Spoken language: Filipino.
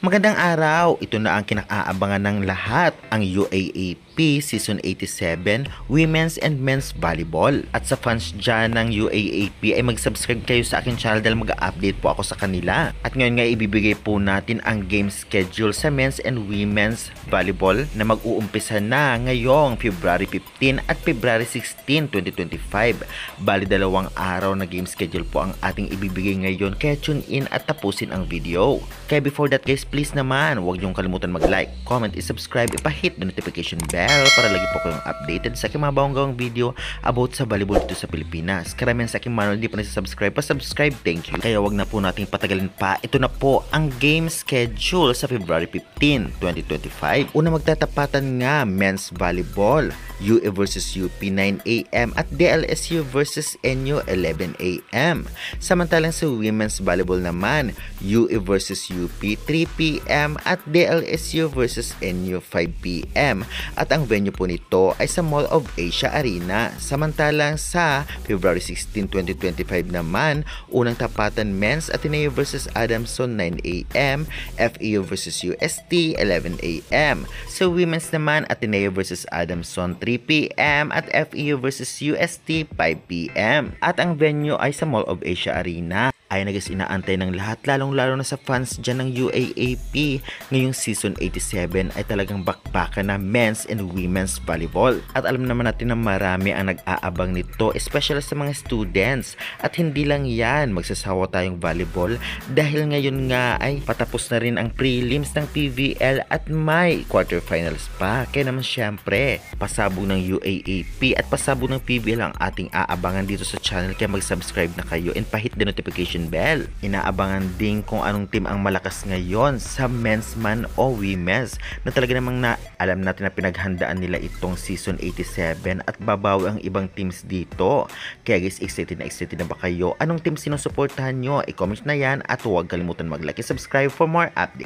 Magandang araw! Ito na ang kinakaabangan ng lahat, ang UAAP Season 87 Women's and Men's Volleyball. At sa fans dyan ng UAAP ay mag-subscribe kayo sa akin channel dahil mag-update po ako sa kanila. At ngayon nga ibibigay po natin ang game schedule sa Men's and Women's Volleyball na mag-uumpisa na ngayong February 15 at February 16, 2025. Bali 2 araw na game schedule po ang ating ibibigay ngayon, kaya tune in at tapusin ang video. Kaya before that guys, please naman, huwag niyong kalimutan mag-like, comment, i-subscribe, ipahit the notification bell para lagi po kayong updated sa aking mga bawang video about sa volleyball dito sa Pilipinas. Karamihan sa aking manual hindi pa nasa-subscribe, pa-subscribe, thank you. Kaya wag na po nating patagalin pa. Ito na po ang game schedule sa February 15, 2025. Una magtatapatan nga men's volleyball, UE versus UP 9 AM at DLSU versus NU 11 AM. Samantalang sa women's volleyball naman, UE versus UP 3 PM at DLSU versus NU 5 PM. At ang venue po nito ay sa Mall of Asia Arena. Samantalang sa February 16, 2025 naman, unang tapatan men's Ateneo versus Adamson 9 AM, FEU versus UST 11 AM. Sa women's naman, Ateneo versus Adamson 3 PM at FEU versus UST 5 PM. At ang venue ay sa Mall of Asia Arena. Ay nagas inaantay ng lahat, lalong-lalo na sa fans dyan ng UAAP. Ngayong season 87 ay talagang bakbakan na men's and women's volleyball. At alam naman natin na marami ang nag-aabang nito, especially sa mga students. At hindi lang yan, magsasawa tayong volleyball dahil ngayon nga ay patapos na rin ang prelims ng PVL at may quarterfinals pa. Kaya naman syempre, pasabog ng UAAP at pasabog ng PVL ang ating aabangan dito sa channel, kaya mag-subscribe na kayo and pahit the notification bell. Inaabangan din kung anong team ang malakas ngayon sa men's man o women's, na talaga namang alam natin na pinaghandaan nila itong season 87 at babawi ang ibang teams dito. Kaya guys, excited na ba kayo? Anong team sinusuportahan nyo? I-comment na yan at huwag kalimutan mag-like and subscribe for more updates.